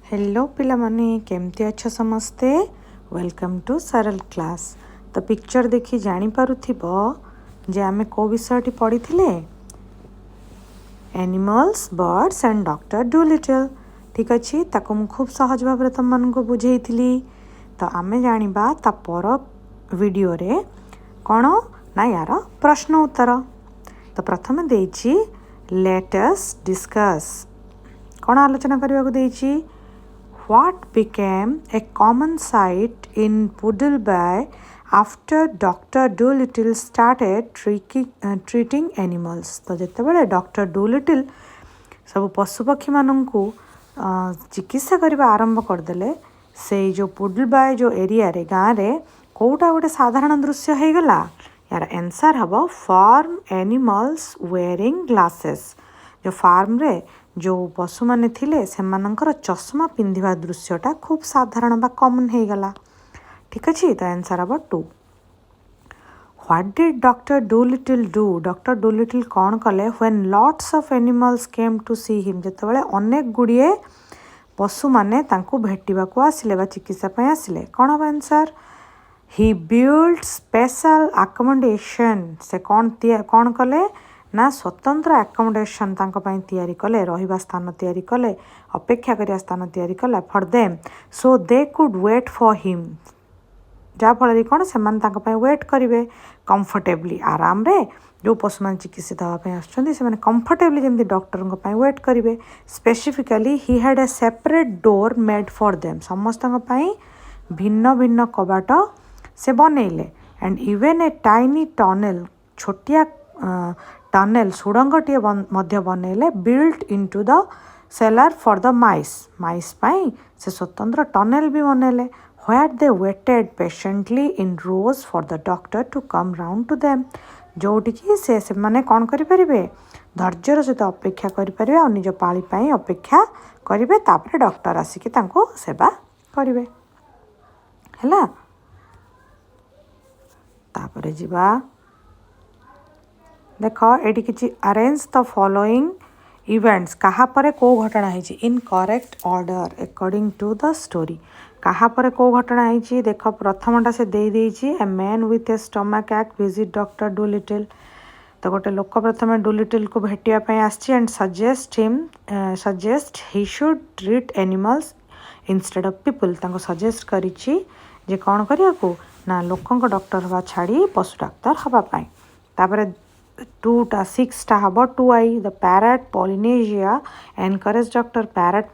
Hello पिलामाने केमती अच्छ समस्ते वेलकम टू सरल क्लास। तो पिक्चर देखी जानी पारुथिबो जे आमे को विषयटी पढ़ी थिले animals birds and doctor Dolittle. ठीक अच्छी ताको मु खूब सहज भाव तुम मन को बुझे थी। तो आमे जानिबा ता पर वीडियो रे कौन ना यार प्रश्न उत्तर। तो प्रथम देइछि लेट अस डिस्कस कौन आलोचना करबा को देइछि What became a common sight in Puddleby after Dr. Dolittle started treating animals? तो जितेबाला डॉक्टर डुलिटिल सब पशुपक्षी मानू चिकित्सा करने आरंभ करदे से जो पुडलबाय जो एरिया रे गाँव रे कोटा गोटे साधारण दृश्य हो गला। यार आंसर हम फार्म एनिमल्स वेयरिंग ग्लासेस। जो फार्म रे जो पशु माने थिले सेमानंकर चश्मा पिंधिबा दृश्यटा खूब साधारण बा कॉमन हो गला। ठीक अच्छे तो आंसर हम 2। What did doctor Dolittle do? Doctor Dolittle कौन कले when lots of animals came to see him? जेतेबेले अनेक गुड़िए पशु माने तांको भेटिबा को आसिले बा चिकित्सा पय आसिले कौन हम आंसर? ही बिल्ड स्पेशल अकोमोडेशन। से कौन कले ना स्वतंत्र अकोमोडेशन तैयारी कले रहिबा स्थान तैयारी कले अपेक्षा करिया स्थान तैयारी कले for them so they could wait for him. जा फल कौन से वेट करेंगे कंफर्टेबली आराम रे जो पशु मान चिकित्सित होगापी आसुँच कंफर्टेबली जमी डॉक्टर वेट करेंगे। Specifically he had a separate door made for them. समस्त भिन्न भिन्न कबाट से बनइले and even a tiny tunnel छोटिया टनेल सुड़ंगटे बनइले built into the cellar for the mice. Mice पाई से स्वतंत्र टनेल भी बनइले where they waited patiently in rows for the doctor to come round to them। जोटिकी से माने कौन करें धैर्यर सहित अपेक्षा करें और निज पाली पाई अपेक्षा करेंगे तापर डॉक्टर आसिक सेवा करेंगे है। तापर जीवा देख ये किसी अरेंज द फॉलोइंग इवेंट्स कहा पर को घटना है in correct order according to the story. कहा पर को घटना है देख प्रथमटा से दे a man with a stomach एक्ट विजिट डॉक्टर डुलिटिल। तो गोटे लोक प्रथम डुलिटिल को भेटापी आसी and suggest he should treat animals instead of people. Suggest करी कौन करने को ना लोक डॉक्टर हवा छाड़ी पशु डाक्तर हवापाई। तापर 6 हम 2i the parrot Polynesia encourage doctor parrot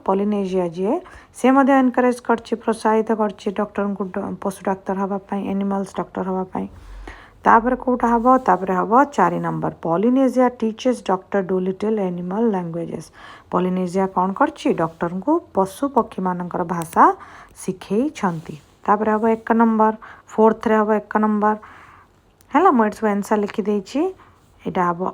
Polynesia जी से एनकरेज कर प्रोत्साहित कर डॉक्टर को पशु डाक्तर हवापाई एनिमल्स डॉक्टर हवापाई। तापर कोटा हम तापर हम 4 number Polynesia teaches doctor Dolittle animal languages. Polynesia कौन कर डॉक्टर को पशु पक्षी मानकर भाषा शिखई छंती। तापर हम 1 नंबर 4th रे हम 1 नंबर है मुझे सब आंसर लिखिदे यहाँ हम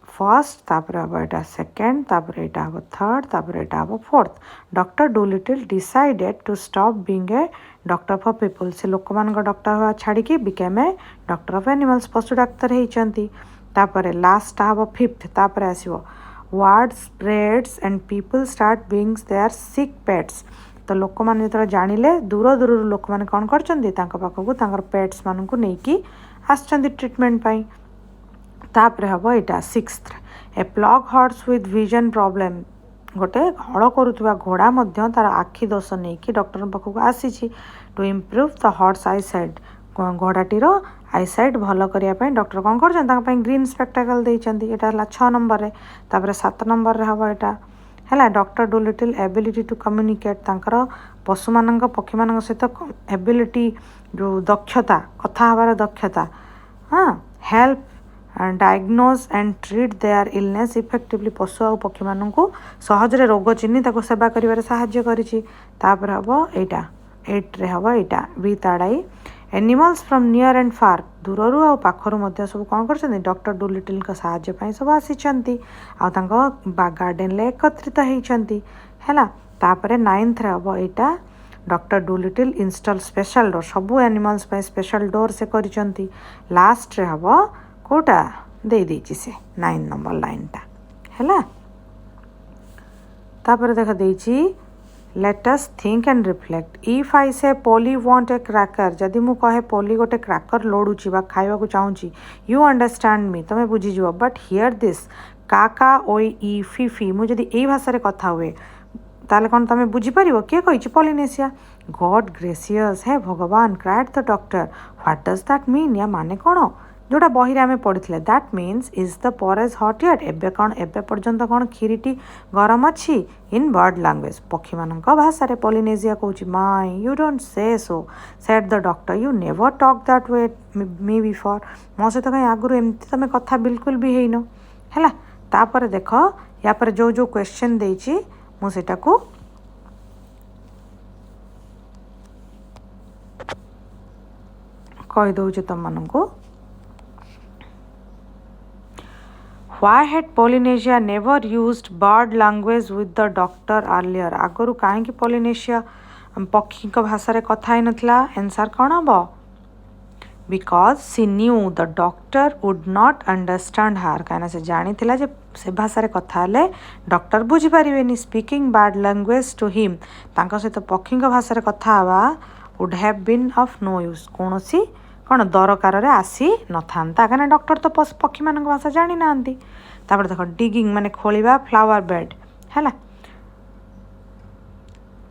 फर्स्ट तापर हम यहाँ सेकेंड तापर यहाँ हम थर्ड तापर यहाँ हम fourth. Doctor Dolittle decided to stop being a doctor for people. से लोक मान डॉक्टर हवा छाड़ी became a doctor of animals पशु डाक्तर होती। तापर लास्ट हम 5th तापर आसो word spreads and people start being their sick pets. तो लोक मैंने जो जानिले दूर दूर लोक मैंने कौन कर पेट्स मानू नहीं आसचंदी ट्रीटमेंट पाई। तापर हम यहाँ 6th A plug horse with vision problem. गोटे हल करुवा घोड़ा तार आखि दोष नहीं कि डॉक्टर पाखक आसी to improve the horse eyesight. घोड़ाटीर आई साइड भल करने डॉक्टर कौन कर ग्रीन स्पेक्टाकल देते। यहाँ 6 नंबर रे तापर 7 नंबर रे हम यहाँ है doctor Dolittle ability to communicate पशु मान पक्षी मान सहित एबिलिटी जो दक्षता कथा हबार दक्षता हाँ help diagnose and treat their illness effectively. पशु और पक्षी मान सहजरे रोग चिन्ह सेवा कर साहाय्य करी। तापर हम यहाँ 8 रे हम यहाँ विदाई animals from near and far दूररू आ पाखर सब कौन कर डॉक्टर डुलिटिल साहाय्य सब आसी गार्डन ले एकत्रित होती है। तापर 9th रे हम यहाँ doctor Dolittle install special door सबू एनिमल्स स्पेशल डोर से करिसंती। लास्ट रे हम कोटा दे देछि से 9 नंबर लाइन टा है। तापर देख देछि Let us think and reflect. If I say Polly want a cracker, जदि मु कहे पोली गोटे cracker लोडुची बा खाइबा को चाहूची, you understand me, तमे बुझी जिवो. But hear this, काका ओई ई फीफी, मु जदि एई भाषा रे कथा हुए ताले कौन तमे बुझी पारिबो किए कहिची पॉलिनेशिया. गॉड ग्रेसियस, हे भगवान, cried the doctor. What does that mean, या माने कौन जोटा बही आम पढ़ी. That means is the Perez हट येट, एबे कौन एबे पर्यंत कौन खीरीटी गरम अच्छी. इन बर्ड लैंग्वेज, पक्षी मान भाषा पॉलिनेशिया कहूँ. My you don't say so, said the doctor. You never talk that way me before, मो सहित कहीं आगु एमती तुम कथा बिल्कुल भी हैन है. तापर देख या पर जो जो क्वेश्चन देछि मुझेटा को कही दौचे तुम मानू. Why had Polynesia never used bird language with the doctor earlier? आगरू कहीं Polynesia पक्षी भाषा रे कथा ही नथला. आंसर कौन हम? Because she knew the doctor would not understand her. कहीं से जानी थिला जे से भाषा रे कथा ले डॉक्टर बुझी पारिबेनी. Speaking bird language to him, तांका सहित पक्षी भाषा रे कथा हवा would have been of no use. कौन सी कौन दरकार आसी न था कहीं डॉक्टर तो पक्षी मान भाषा जानी ना. तापर देख डिगिंग माने खोलिबा फ्लावर बेड है.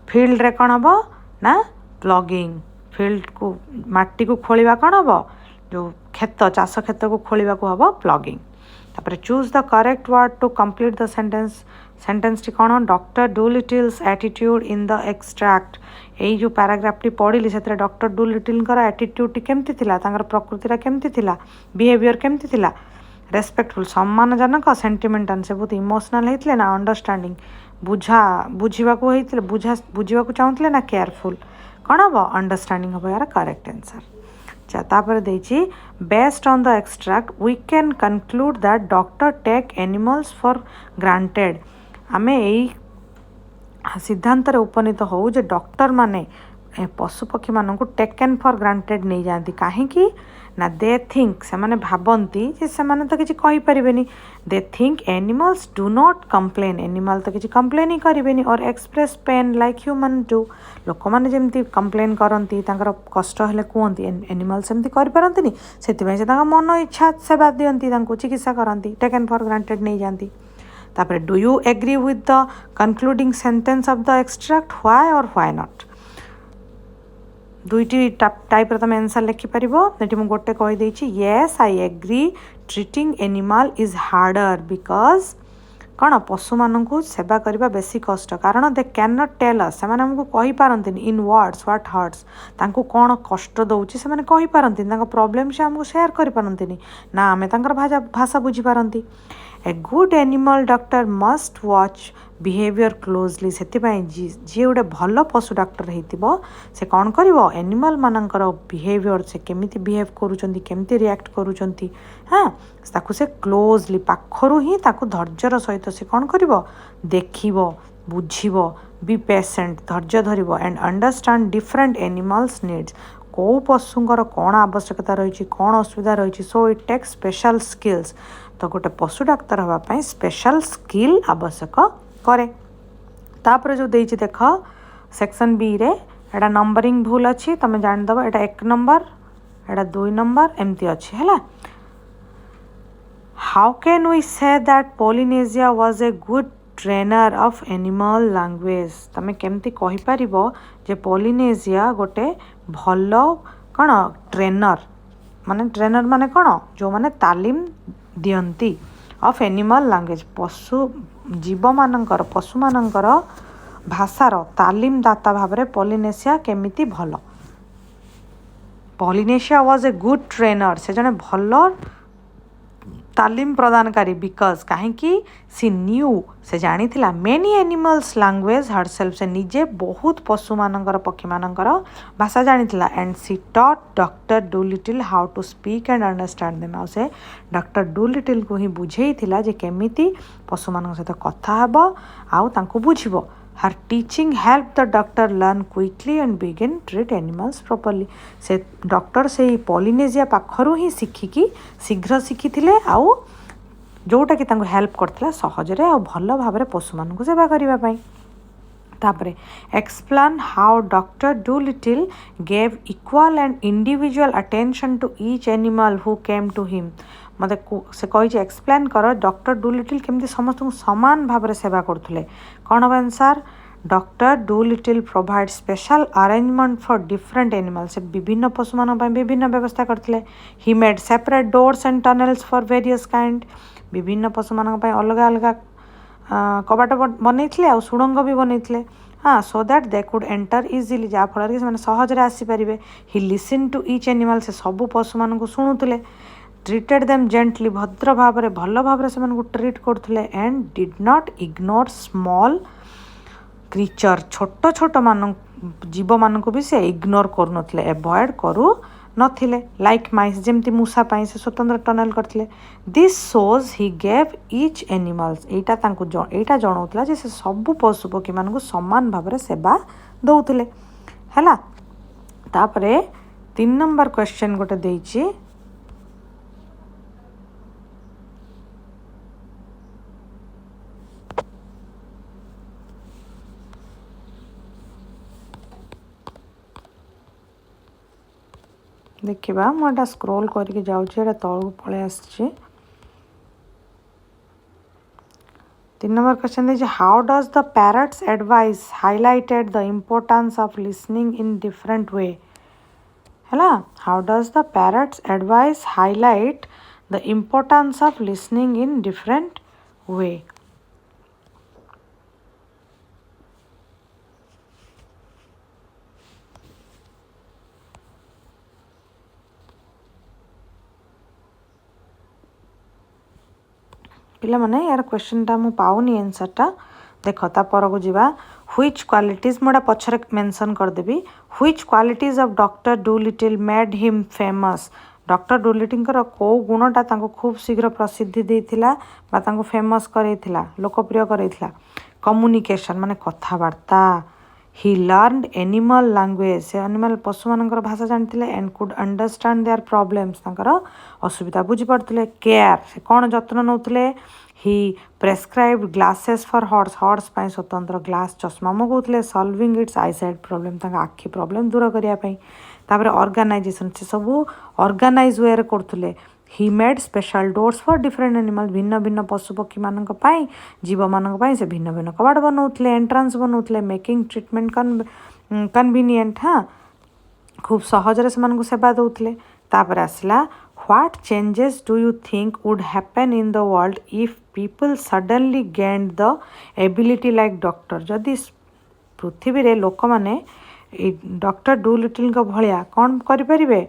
फील्ड रे कौन हम ना प्लगिंग, फील्ड को माटी को खोलिबा कौन हम जो खेत चाष खेत को खोलिबा को हम प्लगिंग. तापर choose the correct word to complete the sentence. Sentence टी कौन? Doctor Dolittle's attitude in the extract. यही जो पैराग्राफ टी पढ़ी से डॉक्टर डुलिटिल एटीट्यूड टी केमती थिला, तांकर प्रकृति केमती थिला, बिहेवियर केमती थिला. रेस्पेक्टफुल सम्मानजनक, सेंटिमेंटाल से बहुत इमोशनल होते ना, अंडरस्टैंडिंग बुझा बुझा चाहूले ना, केयरफुल कौन हम अंडरस्टैंडिंग हम यार करेक्ट आंसर. अच्छा तापर देछि based on the extract we can conclude that doctor take animals for granted. आमे यही सिद्धांत उपनीत हो जे डॉक्टर माने पशुपक्षी मान टेकन फॉर ग्रांटेड नहीं जाती. कहीं ना दे थिंक से माने भाबंती जे से माने तो किसी कहि परिबेनी. They think animals do not complain, animal तो किसी कंप्लेन ही करेनि. और express pain like human do, लोक मैंने जमी कंप्लेन करती कष्ट हेल्ले कहती, एनिमल सेमती करपारती से मन इच्छा सेवा दिखती, चिकित्सा करती. टेकन फॉर ग्रांटेड नहीं जाती. तापर do you agree with the concluding sentence of the extract, why और व्हाई नॉट. दुईटी टाइप तुम आंसर लिखिपर. ये मुझे गोटे कहीदे yes I agree treating animal is harder because कौन पशु मानक सेवा करने बेसी कष्ट. कारण they can not tell us, से आमको कहींपारती इन वर्ड्स व्हाट हर्ट्स, तांको कौन कष्ट दौची से कहींपारती, प्रॉब्लम से आमको सेयार करपारती ना, आम भाषा बुझीपारती. A good animal doctor must watch behaviour closely. से जी गोटे भल पशु डॉक्टर हो से कौन कर एनिमल मानकर बिहेवियर से केमिति बिहेव करुँच केमिति रिएक्ट करुँच. हाँ ताकू से क्लोजली पाखरु ही ताकू धैर्यर सहित से कौन कर देखिब बुझिब, बी पेशेंट धैर्य धरिब and understand different animals needs. कौ पशुंर कौन आवश्यकता रही कौन असुविधा रही. So it takes special skills. तो गोटे पशु डाक्तर हाँपाई स्पेशल स्किल आवश्यक करे. तापर जो देछि देख सेक्शन बी रे एटा नंबरिंग भूल अच्छी, तुम जानीदेव एटा 1 नंबर एटा 2 नंबर एमती अच्छी है. How can we say that Polynesia was a good trainer of animal language. तुम केमती कहि परिबो जे पॉलिनेशिया गोटे भल कौन ट्रेनर माने कौन जो माने तालीम दियंती ऑफ एनिमल लैंग्वेज. जीव मानकर पशु मानकर भाषार तालीम दाता भाव में पॉलिनेशिया केमिति भल. Polynesia was a good trainer, से जने भल तालीम प्रदानकारी. बिकज कहीं सी न्यू से जानी थिला मेनी एनिमल्स लैंग्वेज हरसेल्फ, से निजे बहुत पशु मानकर पक्षी मानकर भाषा जानी थिला. And she taught doctor Dolittle how to speak and understand them. आ से डॉक्टर डुलिटिल को ही बुझे थिला जे केमिति पशु मान सहित कथा हेब आउ तांको बुझिबो. Her teaching help the doctor learn quickly and begin treat animals properly. से डॉक्टर से पॉलिनेशिया पाखरु ही शिखिकी शीघ्र शिखी थिले आउ जोटा कि हेल्प करथिला सहजरे आ भल भाव पशु मानक सेवा करने. तापरे explain how doctor Dolittle gave equal and individual attention to each animal who came to him मते से कही एक्सप्लेन कर डॉक्टर डूलिटिल केमती समस्त समान भाव सेवा करथुले कौन हम answer doctor Doolittle provide special arrangement for different animals से विभिन्न पशु मान विभिन्न व्यवस्था करथिले he made separate doors and tunnels for various kind विभिन्न पशु मान अलग अलग कबाट बनई आ सुड़ंग भी बनई हाँ so that they could enter easily जहाँफल कि सहजरे आसीपारे he listen to each animal से सबू पशु मान शुणुले ट्रीटेड देम जेंटली भद्र भाव में भल भाव से ट्रीट करते and did not ignore small creature छोट छोट मान जीव मान भी से इग्नोर कर एवॉइड करू नथिले लाइक माइस जमती मूषा से स्वतंत्र टनल करते this shows he gave each animals एटा जनाऊला जे से सबू पशु पक्षी मान समान भाव में सेवा दौले है तापरे 3 नंबर क्वेश्चन गोटे देइछि देखा मुझे स्क्रोल करके जाऊँगी तलू पलि आस 3 नंबर क्वेश्चन दीजिए how does the parrot's advice highlighted the importance of listening in different way है how does the parrot's advice highlight the importance of listening in different way पिला माने यार क्वेश्चन टा मु पाउनी आंसर टा देख पर को जीवा व्हिच क्वालिटीज मोड़ा पछरे मेंशन कर देबी which qualities of doctor Doolittle made him famous doctor Doolittle को गुणटा तांको खूब शीघ्र प्रसिद्धि देइथिला बा तांको फेमस करैथिला लोकप्रिय करैथिला कम्युनिकेशन माने कथावार्ता ही लर्नड एनिमल लैंग्वेज से एनिमल पशु मानकर भाषा जानते and could understand their problems तांकर असुविधा बुझी पड़ते केयर से कौन जत्न नौते ही प्रेस्क्राइब्ड ग्लासेस फॉर हॉर्स स्वतंत्र ग्लास चश्मा मगौले सॉल्विंग इट्स आईसाइट प्रॉब्लम आखि प्रॉब्लम दूर करने ऑर्गेनाइजेशन से सब ऑर्गेनाइज वे करते he made special doors for different animal भिन्न भिन्न पशु पक्षी मानक जीव मानक से भिन्न भिन्न कबाट बनाऊले एंट्रांस बनाऊले मेकिंग ट्रीटमेंट कन्वीनियंट हाँ खूब सहजरे से सेवा दौले तापर आसला what changes do you think would happen in the world if people suddenly gained the ability like doctor जदि पृथ्वी रे लोक माने डॉक्टर डूलिटिल भाया कौन करें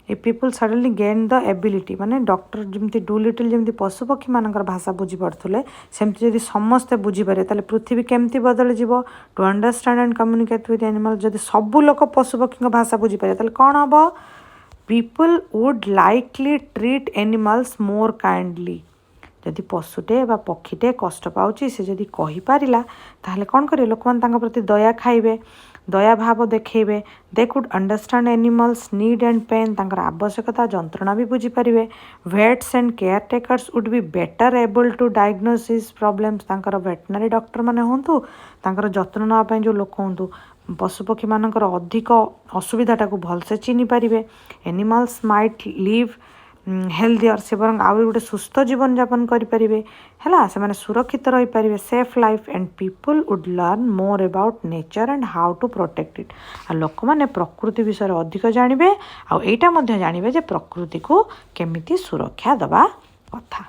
a people suddenly gain the ability माने डॉक्टर जमती डूलिटिल जमती पशु पक्षी मानकर भाषा बुझी पड़ुले सेमती जदि समस्ते बुझीपारे ताले पृथ्वी केमती बदल जीव to understand and communicate with animal जदि सबू लोक पशु पक्षी भाषा बुझीपारे ताले कौन हम people would likely treat animals more kindly जदि पशुटे बा पक्षीटे कष्ट पाउची से जदि कहि पारिला ताहले कौन करे लोक मान प्रति दया खाइबे दया भाव देखेबे they could understand animals need and pain तांकर आवश्यकता जंत्रणा भी बुझी पारिबे vets and caretakers would be better able to diagnosis problems तांकर वेटनरी डॉक्टर माने होंतु तांकर जत्न नवा पय जो लोक होंतु पशुपक्षी मानकर अधिक असुविधाटा को भलसे चिनी पारिबे एनिमल्स माइट लिव हेल्दियर से बरंग आउरी गोटे सुस्थ जीवन यापन करें है से सुरक्षित रही पारे safe life and people would learn more about nature and how to protect it आ लोक मैंने प्रकृति विषय अधिक जानवे आईटा जानवे जे प्रकृति को केमिति सुरक्षा दबा कथा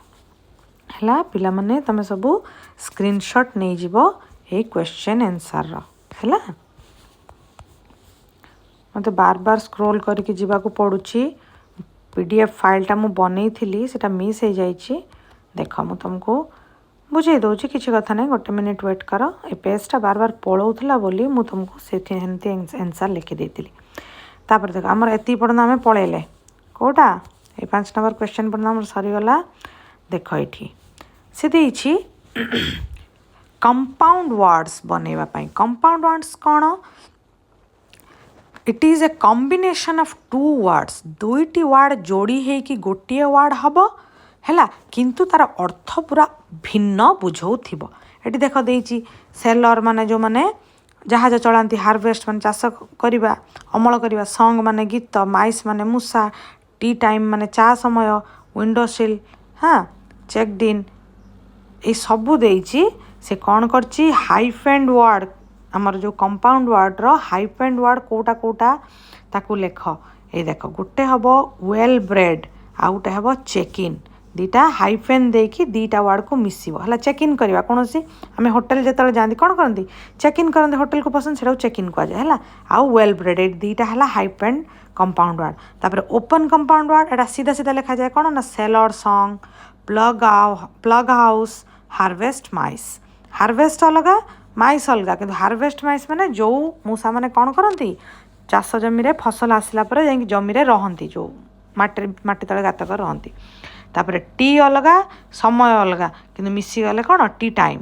है पिला माने तमे सबू स्क्रीनशॉट नहीं जीवो ए क्वेश्चन आंसर है मत बार बार स्क्रोल करके जीवाकू पड़ुछि पीडीएफ फाइलटा मु बनई थी सेटा मिस हो जाइए देख मु तुमको बुझे दूसरी किसी कथा नहीं गोटे मिनिट वेट कर ए पेजटा बार बार पलाऊला बोली मु तुमको से आंसर लिखिदी तापर देख आमर एति पर्यंत आम पलैले कौटा ये 5 नंबर क्वेश्चन पर्यंत आम सरीगला देख ये से देछि कंपाउंड वर्ड्स बनवाई कंपाउंड वर्ड्स कौन it is a combination of 2 words दुईटी वर्ड जोड़ी है कि गोटे वर्ड हम है किंतु तार अर्थ पूरा भिन्न बुझाऊ ये देख देची सेलर माने जो माने जहाज चलाती, हार्वेस्ट माने चाष करवा, अमल करवा, सॉन्ग माने गीत, माइस माने मूषा, टी टाइम माने चा समय, विंडो सिल, हाँ चेक्ड इन, ये सबू देइछि। से कौन करछि हाइफेंड वर्ड, आमर जो कंपाउंड वर्ड रो हाइफेंड वर्ड कोटा कोटा ताकू लेख। ये देख गोटे हम वेल ब्रेड, आ गोटे हम चेक इन, दीटा हाइफेन देकी दीटा वर्ड को मिसिबो हला चेक इन करवा। कौन सी आम होटेल जो जाती कौन करती चेक इन करते, होटेल को पसंद से चेक इन कहुए है। आउ वेल ब्रेड ये दीटा है हाइफेन कंपाउंड वर्ड। तापर ओपन कंपाउंड वर्ड एटा सीधा सीधा लिखा जाए कौन ना sailor song, plug house, harvest mice. Harvest अलगा माइस अलगा, किंतु हार्वेस्ट माइस माने जो मूषा माने कौन करती चाष जमी रे फसल आसला पर जाई जमी रे रहंती, जो माटी तले गात कर रहंती। तापर टी अलगा समय अलगा, किंतु मिसी गले कौन टी टाइम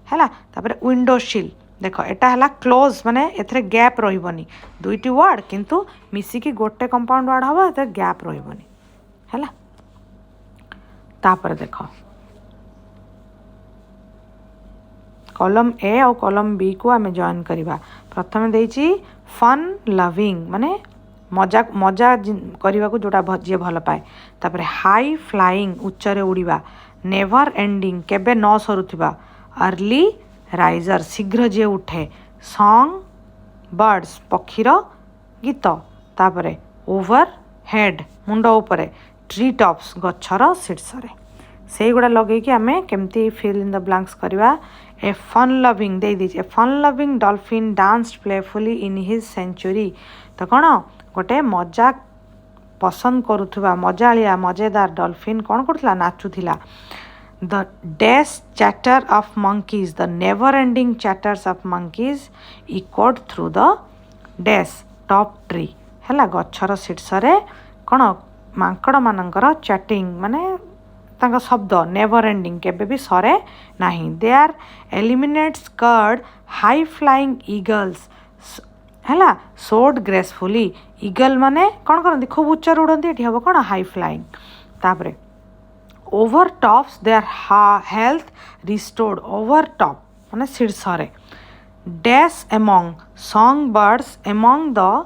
है। तापर विंडो सिल देख एटा है क्लोज, माने एथरे गैप रहिबनी, दुईटी वर्ड किंतु मिसिकी गोटे कंपाउंड वर्ड हबो, एथरे गैप रहिबनी है। तापर देख कॉलम ए और कॉलम बी को आम जॉइन करवा। प्रथम देइछि फन लविंग माने मजा मजा करने को जोड़ा जी भल पाए। तापर हाई फ्लाइंग उच्चरे उड़ीबा, नेवर एंडिंग केबे न सरुथिबा, अर्ली राइजर शीघ्र जे उठे, सॉन्ग बर्ड्स पक्षीर गीत, तापर ओवर हेड मुंड उपरे, ट्री टॉप्स गछर शीर्षरे। से गुड़ा लगे आम केमती फिल इन द ब्लैंक्स करवा। ए फन लविंग दे दीजिए, a fun loving dolphin danced playfully in his sanctuary. तो कौन गोटे मजा पसंद करुवा मजालिया मजेदार डॉल्फिन कौन करुला नाचुला। The dash chatter of monkeys, the never ending chatters of monkeys echoed through the dash top tree है। गछर शीर्षरे कौन मांकड़ मानकर चैटिंग माने तांका शब्द नेवर एंडिंग केबे भी सरे नहीं। They are eliminate scared high flying eagles है, सोड ग्रेसफुली। ईगल माने कौन करती खूब उच्चर उड़ती, ये हम कौन हाई फ्लाइंग। तापरे over tops their health restored, over top माने शीर्षरे। Dash among song birds among the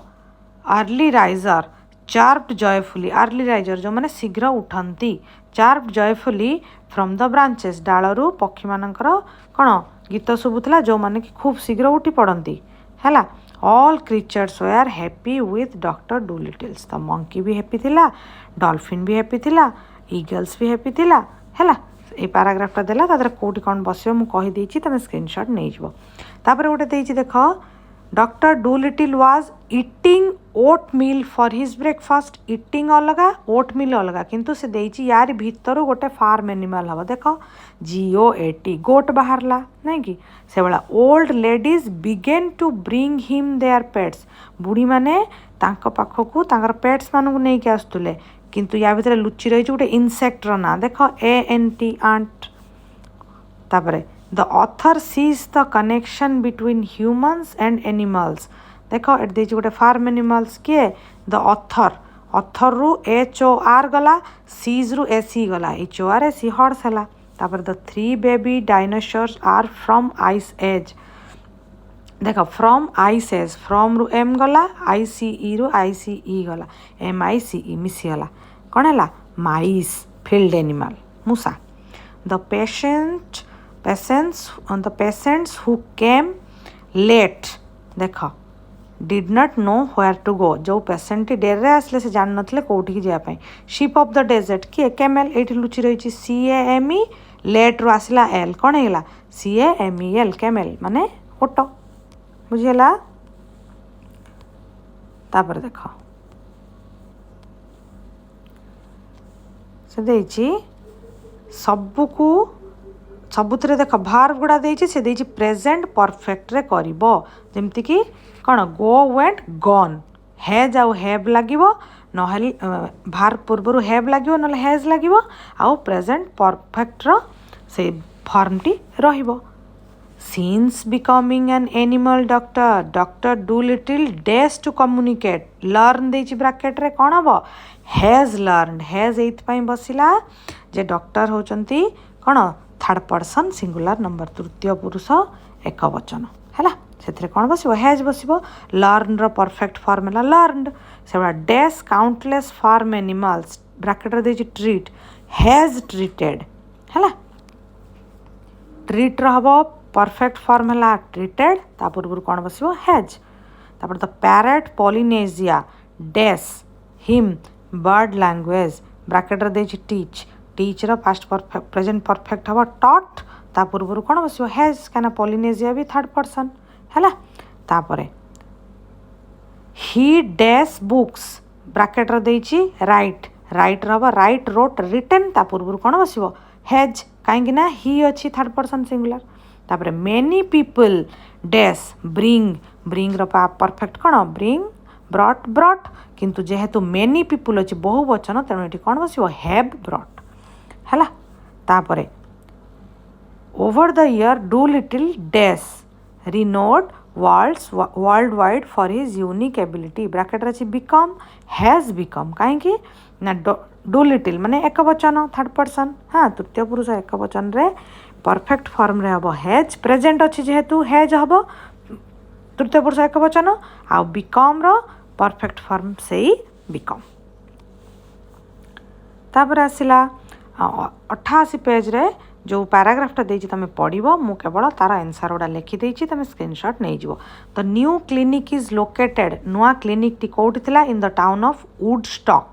early riser chirped joyfully, early riser जो माने शीघ्र उठती, chirped joyfully from the branches डालरू पक्षी मानकर कौन गीत शुभुला जो माने कि खूब शीघ्र उठी पड़ती है। All creatures were happy with doctor Doolittle's, the monkey भी हैप्पी थिला, डॉल्फिन भी हैप्पी थिला, ईगल्स भी हैप्पी थिला है। ये पैराग्राफटा देला तादर कोठी कौन बसियो मु कहि देछि, तमे स्क्रीनशॉट नै जिवो। तापर गोटे देछि देख doctor Dolittle was eating oatmeal for his breakfast. Eating अलगा ओट मिल अलगा, किंतु से देछि यार भीतर गोटे फार्म एनिमल हबो। देख GOAT गोट बाहरला नहीं कि से बला। Old ladies began to bring him their pets, बुढ़ी माने तांको पाखकू तांकर पेट्स मानू नहीं के आस्तुले, किंतु या भीतर लुचि रही गोटे इनसेक्ट रो ना देख ANT आंट। तापरे the author sees the connection between humans and animals. देख एट देछि गोटे फार्म एनिमल्स किए द ऑथर, ऑथर रु HOR गला, सीज रु SE गला, HOR SE हॉर्स है। तापर the 3 baby dinosaurs are from ice age. देख फ्रॉम आइस एज, फ्रॉम रु M गला, ICE रु ICE गला, MICE मिसीगला कौन है माइस फील्ड एनिमल मूसा। The patients who came late देख did not know where to go, जो पेशेंट डेरे आसले से जान नथिले कोठी जापाई। शिप ऑफ द डेजर्ट किए कैमेल, एठी लुचि रही CAME, लेट रु आसला L कौन है CAMEL कैमेल माने ओट बुझीला। तापर देख से देछि सबुकू सबुतरे देख भार्ब गुड़ा देछि, से देछि प्रेजेंट परफेक्ट रे करिवो, जेमति कि कौन गो वेंट गॉन, हैज आउ हैव लागिवो, नहले भार्ब पूर्वरु हैव लागिवो नहले हैज लागिवो, आउ प्रेजेंट परफेक्ट रो से फॉर्मटी रहिवो। Since becoming an animal doctor, Dr. Dolittle dares to communicate. Learn देछि ब्रैकेट रे कौन हम हैज लर्नड, हैज एइथपाई बसिला जे डॉक्टर होचंती कौन थर्ड पर्सन सिंगुलर नंबर, तृतीय पुरुष एक वचन है। से कौन बस हैज बस लर्न रो परफेक्ट फॉर्म है लर्नड से dash countless farm animals bracket रे देछि ट्रीट हैज ट्रीटेड हैला ट्रीट रो हबो परफेक्ट फॉर्म है ट्रीटेड ता पूर्व कौन बस हैज तापर the parrot Polynesia dash him bird language bracket रे देछि टीच टीच रो पास्ट परफेक्ट प्रेजेंट परफेक्ट हबो टॉट ता पूर्व कौन बस हैज काना पॉलिनेशिया भी थर्ड पर्सन हैला तापरे ही डैश बुक्स ब्रैकेट रे देछि राइट राइट हबो राइट रोट रिटन ता पूर्व कौन बस हैज काहेकि ना ही अच्छी थर्ड पर्सन सिंगुलर तापरे many people dash bring bring रो परफेक्ट कौन ब्रिंग ब्रॉट ब्रॉट किंतु जेहेतु मेनी पीपुल अच्छी बहु वचन तेणु ये कौन बस हैव ब्रॉट हैला तापरे over the year do little dash renowned world wide for his unique ability bracket रे बिकम हैज बिकम कहीं ना डू लिटिल माने एक वचन थर्ड पर्सन हाँ तृतीय पुरुष एक वचन रे परफेक्ट फॉर्म रे हबो हैज प्रेजेंट अच्छी जेहेतु हैज हबो तृतीय पुरुष एक वचन आ बिकम रो परफेक्ट फॉर्म से ही बिकम तापर आसिला 88 पेज रे जो पैराग्राफटा देछि तमे पढ़िबो मु केवल तार आंसर ओडा लिखि देछि तमे स्क्रीनशॉट नै जिवो the new clinic is located नुआ क्लिनिक टी कोड थिला in the town of Woodstock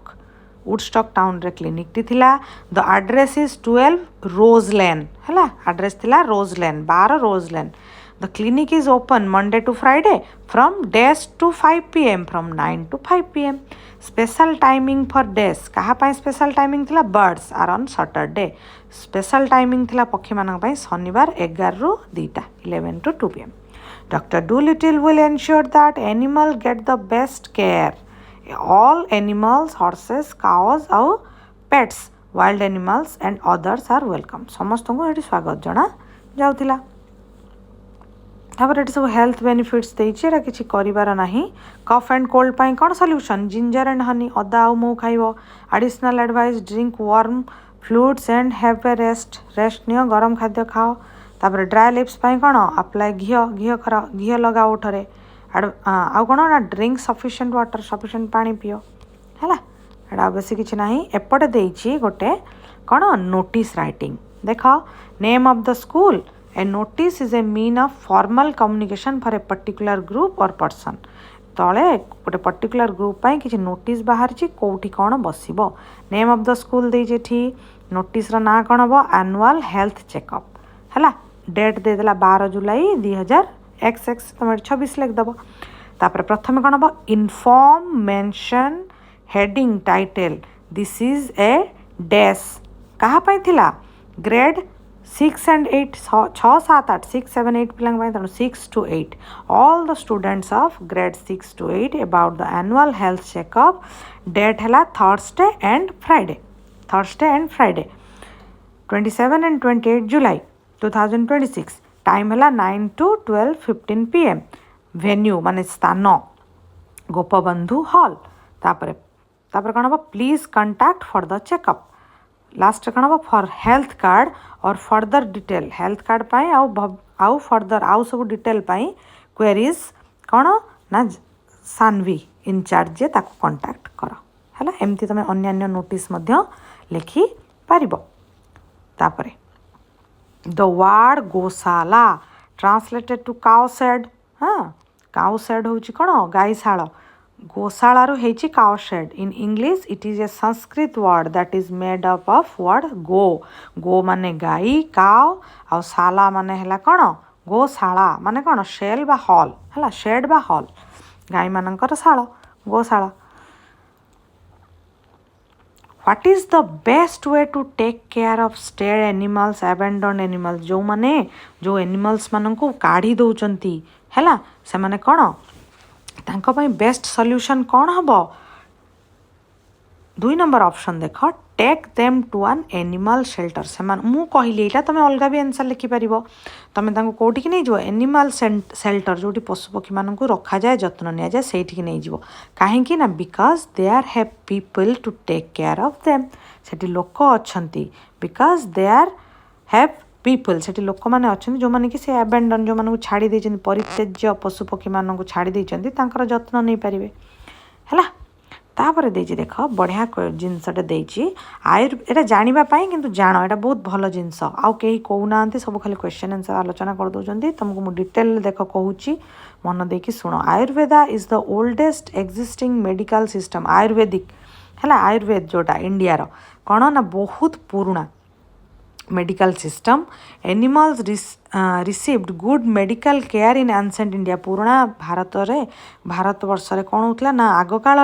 town रे क्लिनिक टी थिला the address is 12 rose lane हैला एड्रेस थिला rose lane 12 rose lane the clinic is open Monday to Friday from dash to 5 pm फ्रॉम 9 to 5 pm special timing for dash कहा पाई special timing थिला birds are on Saturday special timing थिला पक्षी मानक पाई शनिवार 11 ରୁ 2टा 11 to 2 pm doctor Doolittle will ensure that animal get the best care all animals horses cows और pets wild animals and others are welcome समस्त को ये स्वागत जना जाउथिला तापर ये सब हेल्थ बेनिफिट्स देछि किसी करिवार नाही कफ एंड कोल्ड पाई कौन सॉल्यूशन जिंजर एंड हनी अदा और मऊ खाइबो additional advice drink warm fluids and have a rest नियो गरम खाद्य खाओ तापर ड्राई लिप्स पाई कौन अप्लाई घी लगा ओठरे आउ कौन ना ड्रिंक सफिशिएंट वाटर सफिशिएंट पानी पियो हैला एडा बेसी किछि नाही एपटे देछि गोटे कौन नोटिस राइटिंग देख name of the school A notice is a mean of formal communication for a particular group or person. तले गोटे पर्टिकुलर ग्रुप पाई किसी नोटिस बाहर ची कोठी कौन बसिबो नेम ऑफ द स्कूल देजे ठी नोटिस रा ना कौन हबो एनुअल हेल्थ चेकअप हैला डेट दे देला 12 जुलाई 2000 तुम 26 लिख दबो तापर प्रथम कौन हबो inform mention heading title this is a dash कहा पाई थिला ग्रेड 6 and 8 6 7 8 6 7 8 पिलांग पाई तनो 6 to 8 all the students of grade 6 to 8 about the annual health checkup date hela Thursday and Friday 27 and 28 July 2026 time hela 9 to 12:15 pm venue माने स्थान Gopabandhu hall तापर कौन हम please contact for the checkup last कौन हम for health card और further detail health card पाई आउ further आउ सब डिटेल पाई क्वेरीज कौन ना सानवी इनचार्ज जे ताको कांटेक्ट कर हैला एमती तमे अन्य नोटिस मध्य लिखि पारिबो तापरे द वर्ड गोशाला ट्रांसलेटेड टू काउ शेड हाँ काउ शेड होची कौन गाईशाला गोशाला रो हेची cow shade in English it is A Sanskrit word that is made up of word go माने गाई काउ आ शाला माने हैला कौन गोशाला माने कौन शेल बा हॉल हैला शेड बा हॉल गाई मानकर शाला गोशाला what is the best way to take care of stray animals abandon animals जो माने जो एनिमल्स माननको काढ़ी दउचंती हैला से माने कौन तांको पाई बेस्ट सॉल्यूशन कौन हबो 2 नंबर ऑप्शन देख take them to an animal shelter से मु कहली एटा तमे अलगा भी आंसर लिखि परिबो तमे तांको कोठी कि नै जो एनिमल शेल्टर जोटी पशु पक्षी माननको रखा जाए जत्न निया जाए सेठी कि नै जिवो काहे कि ना because they are have people to take care of them सेठी लोक अछंती because they are have people ସେଠି ଲୋକମାନେ ଅଛନ୍ତି ଯେଉଁମାନେ କି ସେ ଆବାଣ୍ଡନ୍ ଯେଉଁମାନଙ୍କୁ ଛାଡ଼ି ଦେଇଛନ୍ତି ପରିତ୍ୟଜ୍ୟ ପଶୁପକ୍ଷୀ ମାନଙ୍କୁ ଛାଡ଼ି ଦେଇଛନ୍ତି ତାଙ୍କର ଯତ୍ନ ନେଇପାରିବେ ହେଲା। ତାପରେ ଦେଇଛି ଦେଖ ବଢ଼ିଆ ଜିନିଷଟେ ଦେଇଛି ଏଇଟା ଜାଣିବା ପାଇଁ କିନ୍ତୁ ଜାଣ ଏଇଟା ବହୁତ ଭଲ ଜିନିଷ ଆଉ କେହି କହୁନାହାନ୍ତି ସବୁ ଖାଲି କ୍ୱେଶ୍ଚନ୍ ଆନ୍ସର୍ ଆଲୋଚନା କରିଦେଉଛନ୍ତି ତୁମକୁ ମୁଁ ଡିଟେଲ୍ ଦେଖ କହୁଛି ମନ ଦେଇକି ଶୁଣ। Ayurveda is the oldest existing medical system Ayurvedic ହେଲା ଆୟୁର୍ବେଦ ଯେଉଁଟା ଇଣ୍ଡିଆର କ'ଣ ନା ବହୁତ ପୁରୁଣା medical system animals received good medical care in ancient India पुराणा भारत वर्ष रे कौन होता ना आग काल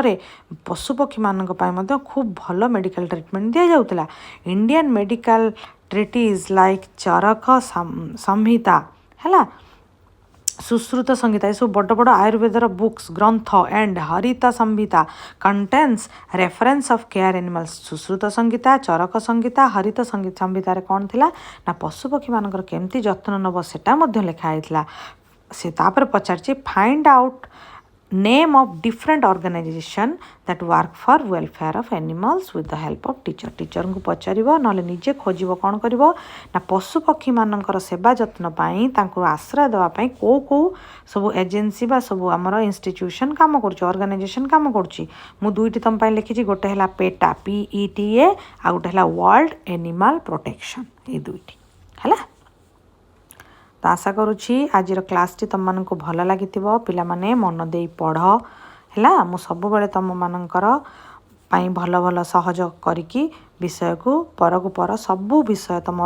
पशुपक्षी मानक खूब भल मेडिकल ट्रीटमेंट दि जाऊला। इंडियन मेडिकल ट्रिटीज लाइक चरक संहिता है सुश्रुत संहिता ये सब बड़ बड़ आयुर्वेदर बुक्स ग्रंथ and Harita Samhita contains reference of care animals. Sushruta Samhita Charaka Samhita Harita संहितार कौन थिला ना पशुपक्षी मानकर केमती जत्न नब सेटा मध्य लिखाई से तापर पचार find out name of different organisation that work for welfare of animals with the help of teacher को पचार ना निजे खोज कौन कर ना पशुपक्षी मानकर सेवा जत्न तांको आश्रय देवाई कौ कौ सब एजेन्सी बा सब आमर इंस्टीट्यूशन काम कर ऑर्गेनाइजेशन काम करुच्ची मु दुईटी तुम लिखी गोटे है पेटा PETA आ गोटे है वर्ल्ड एनिमल प्रोटेक्शन ये दुईटी है। तो आशा करुच्ची आज क्लास तुम मानक भल लगी पिला माने मन दे पढ़ है मु सब बेले तुम मानकर भल भल सहज करिकी विषय को पर सबू विषय तुम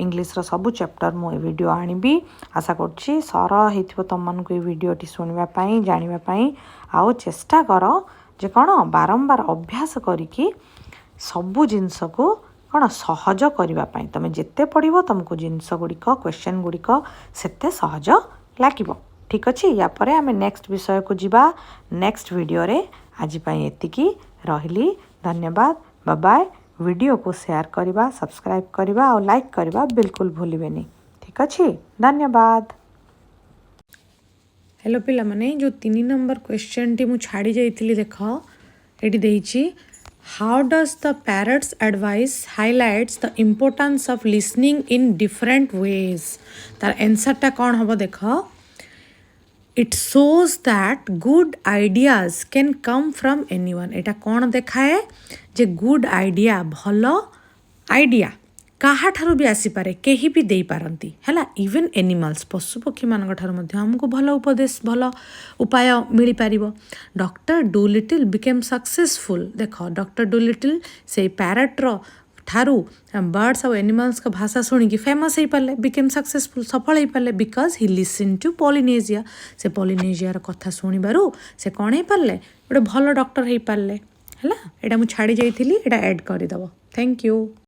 इंग्लिश सब चैप्टर मु वीडियो आनिबी। आशा करुच्ची सरल हो तुम मानक वीडियोटी शुणापी जानापी आउ चेष्टा कर जे कौन बारंबार अभ्यास करिकी सबू जिनस को कौन सहज करने तुम जिते पढ़ो तुमको जिनस गुड़िक क्वेश्चन गुड़िक सेते सहज लगे। ठीक अच्छे या परे आमे नेक्स्ट विषय को जीवा नेक्स्ट वीडियो रे आज पाई एतिकी रहिली। धन्यवाद बाय बाय। वीडियो को शेयर करवा सब्सक्राइब करवा और लाइक करवा बिल्कुल भूलिबेनी। ठीक अच्छे धन्यवाद। हेलो पिला माने जो 3 नंबर क्वेश्चन टी मु छाड़ी जाइतिली देख eighty देइची How does the parrot's advice highlights the importance of listening in different ways? तार आंसर टा कौन हबो देख It shows that good ideas can come from anyone. एटा कौन देखाए जे good idea भल आइडिया काहाठारु भी आसीपारे केही भी देई पारंती हैला इवन एनिमल्स पशुपक्षी मानक ठारु मध्य हमको भल उपदेश भल उपाय मिली पारिबो। डॉक्टर डुलिटिल बिकेम सक्सेसफुल देख डॉक्टर डुलिटिल से पैरट रो ठारू बर्ड्स और एनिमल्स का भाषा शुणिकी फेमस हो पारे बिकेम सक्सेसफुल सफल हो पारे because he listen to Polynesia से पॉलिनेशिया कथा शुणिबारु से कौन हो पारे गोटे भल डॉक्टर हो पारे है। एटा मु छाड़ी जाइथिली एटा ऐड करदब। Thank you.